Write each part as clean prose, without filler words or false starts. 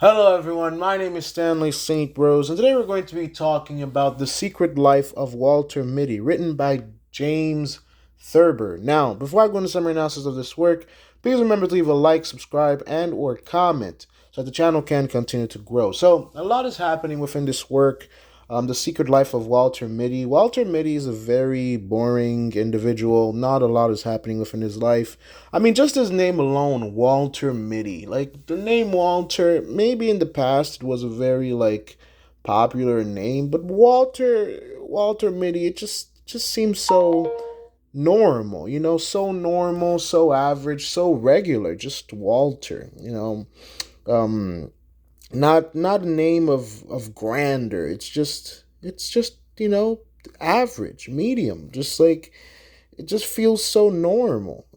Hello, everyone. My name is Stanley St. Rose, and today we're going to be talking about The Secret Life of Walter Mitty, written by James Thurber. Now, before I go into summary analysis of this work, please remember to leave a like, subscribe, and/or comment so that the channel can continue to grow. So, a lot is happening within this work. The Secret Life of Walter Mitty. Walter Mitty is a very boring individual. Not a lot is happening within his life. I mean, just his name alone, Walter Mitty. Like, the name Walter, maybe in the past it was a very, popular name, but Walter Mitty, it just seems so normal, so normal, so average, so regular, just Walter. Um, not a name of grandeur. It's just average, medium, just like it just feels so normal.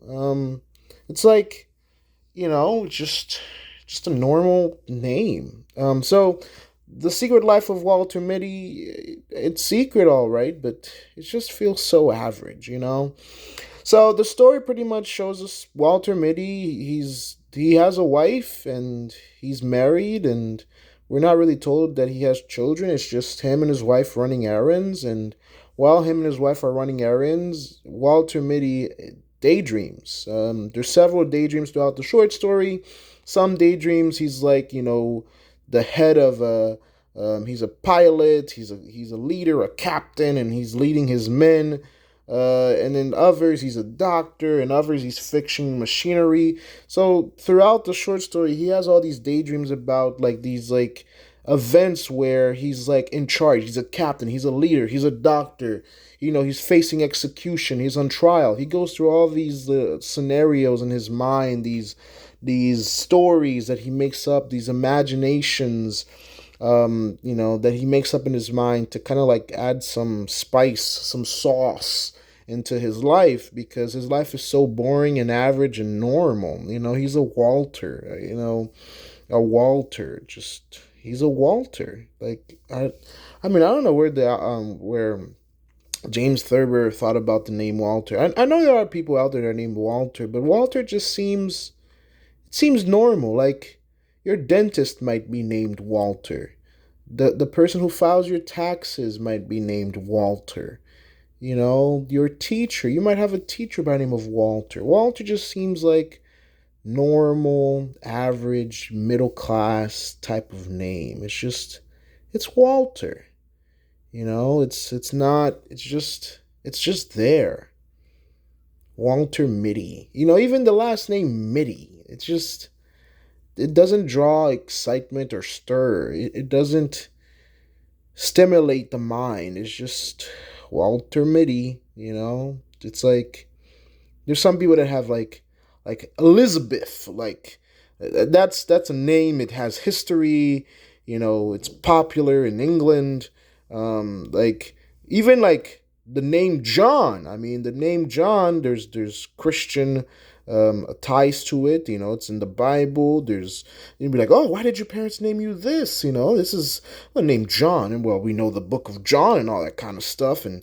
It's like just a normal name. So the Secret Life of Walter Mitty, it's secret, all right, but it just feels so average. So the story pretty much shows us Walter Mitty. He has a wife and he's married, and we're not really told that he has children. It's just him and his wife running errands, and while him and his wife are running errands, Walter Mitty daydreams. There's several daydreams throughout the short story. Some daydreams he's like the head of a he's a pilot. He's a leader, a captain, and he's leading his men. And in others, he's a doctor. In others, he's fixing machinery. So throughout the short story, he has all these daydreams about these events where he's like in charge. He's a captain. He's a leader. He's a doctor. He's facing execution. He's on trial. He goes through all these scenarios in his mind. These stories that he makes up. These imaginations that he makes up in his mind to kind of like add some spice, some sauce into his life, because his life is so boring and average and normal. He's a Walter, a Walter, just he's a Walter. I mean, I don't know where James Thurber thought about the name Walter. I know there are people out there that are named Walter, but Walter just seems normal. Like your dentist might be named Walter. The person who files your taxes might be named Walter. Your teacher, you might have a teacher by the name of Walter. Walter just seems like normal, average, middle class type of name. It's Walter. It's just there. Walter Mitty. Even the last name Mitty. It doesn't draw excitement or stir. It doesn't stimulate the mind. It's just Walter Mitty. It's like there's some people that have like Elizabeth. That's a name. It has history. It's popular in England. Even the name John. I mean, the name John. There's Christian ties to it. It's in the Bible. You'd be like, oh, why did your parents name you this? This is a name John, and well, we know the book of John and all that kind of stuff, and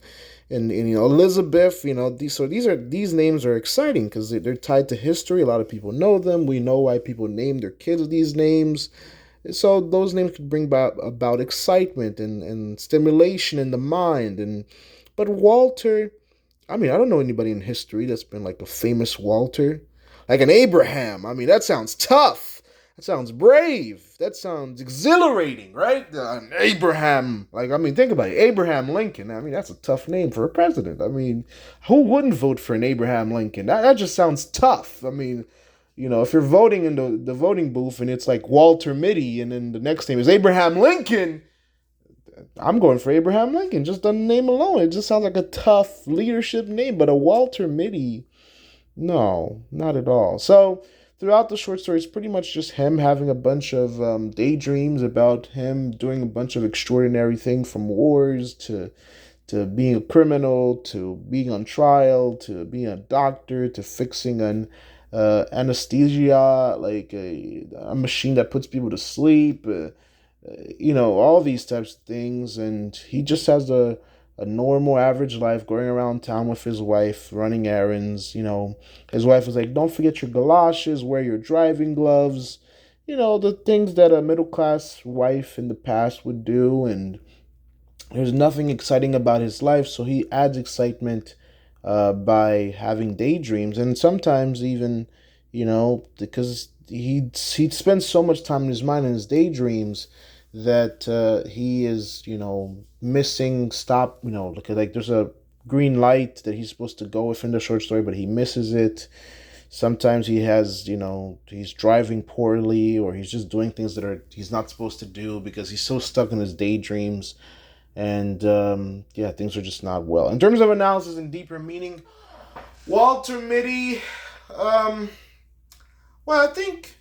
Elizabeth. These names are exciting because they're tied to history. A lot of people know them. We know why people name their kids these names. So those names could bring about excitement and stimulation in the mind. But Walter, I mean, I don't know anybody in history that's been like a famous Walter. Like an Abraham. I mean, that sounds tough. That sounds brave. That sounds exhilarating, right? Abraham. Think about it. Abraham Lincoln. I mean, that's a tough name for a president. I mean, who wouldn't vote for an Abraham Lincoln? That just sounds tough. I mean, if you're voting in the voting booth and it's like Walter Mitty and then the next name is Abraham Lincoln, I'm going for Abraham Lincoln, just on the name alone. It just sounds like a tough leadership name, but a Walter Mitty, no, not at all. So throughout the short story, it's pretty much just him having a bunch of daydreams about him doing a bunch of extraordinary things, from wars to being a criminal, to being on trial, to being a doctor, to fixing an anesthesia, like a machine that puts people to sleep. All these types of things. And he just has a normal, average life, going around town with his wife, running errands. His wife is like, don't forget your galoshes, wear your driving gloves. the things that a middle class wife in the past would do, and there's nothing exciting about his life, so he adds excitement by having daydreams, and sometimes even, because he spends so much time in his mind in his daydreams that he is, missing stop. Like there's a green light that he's supposed to go with in the short story, but he misses it. Sometimes he has, he's driving poorly, or he's just doing things that are he's not supposed to do because he's so stuck in his daydreams, and yeah, things are just not well. In terms of analysis and deeper meaning, Walter Mitty, um, well, I think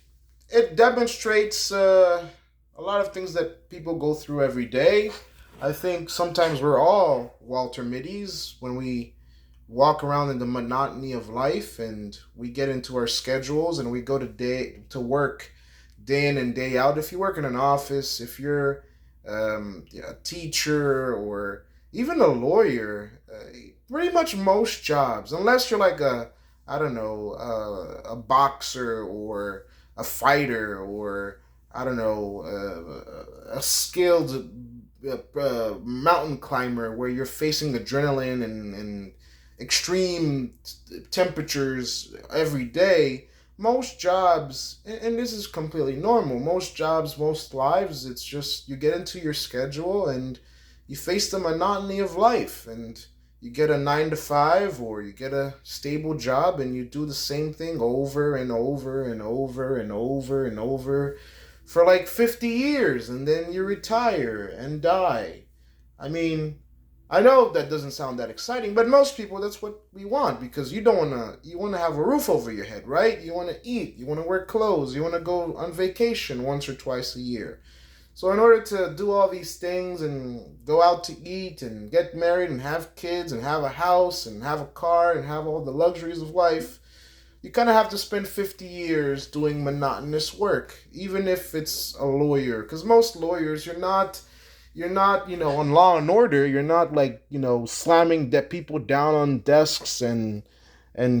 it demonstrates a lot of things that people go through every day. I think sometimes we're all Walter Middies when we walk around in the monotony of life and we get into our schedules and we go to work day in and day out. If you work in an office, if you're a teacher or even a lawyer, pretty much most jobs, unless you're like I don't know, a boxer or a fighter or I don't know, a skilled mountain climber where you're facing adrenaline and extreme temperatures every day. Most jobs, and this is completely normal, most jobs, most lives, it's just you get into your schedule and you face the monotony of life, and you get a 9 to 5 or you get a stable job and you do the same thing over and over and over and over and over for like 50 years, and then you retire and die. I mean, I know that doesn't sound that exciting, but most people that's what we want, because you want to have a roof over your head, right? You want to eat, you want to wear clothes, you want to go on vacation once or twice a year. So in order to do all these things and go out to eat and get married and have kids and have a house and have a car and have all the luxuries of life, you kind of have to spend 50 years doing monotonous work, even if it's a lawyer. Because most lawyers, you're not, on Law and Order. You're not like, slamming people down on desks and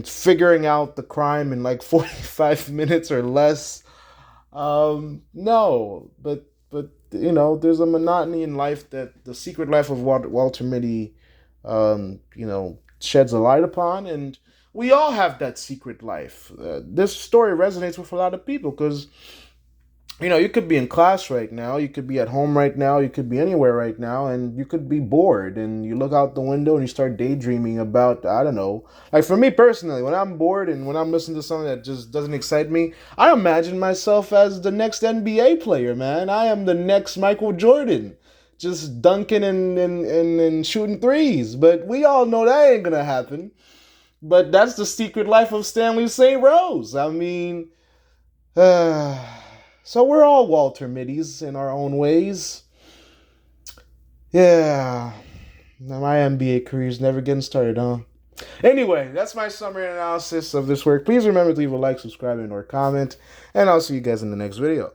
figuring out the crime in like 45 minutes or less. No, but there's a monotony in life that the secret life of Walter Mitty, sheds a light upon, and we all have that secret life. This story resonates with a lot of people because you could be in class right now, you could be at home right now, you could be anywhere right now, and you could be bored, and you look out the window and you start daydreaming about, I don't know. Like for me personally, when I'm bored and when I'm listening to something that just doesn't excite me, I imagine myself as the next NBA player, man. I am the next Michael Jordan, just dunking and shooting threes. But we all know that ain't gonna happen. But that's the secret life of Stanley St. Rose. I mean, so we're all Walter Middies in our own ways. Yeah. Now my NBA career's never getting started, huh? Anyway, that's my summary and analysis of this work. Please remember to leave a like, subscribe, and or comment. And I'll see you guys in the next video.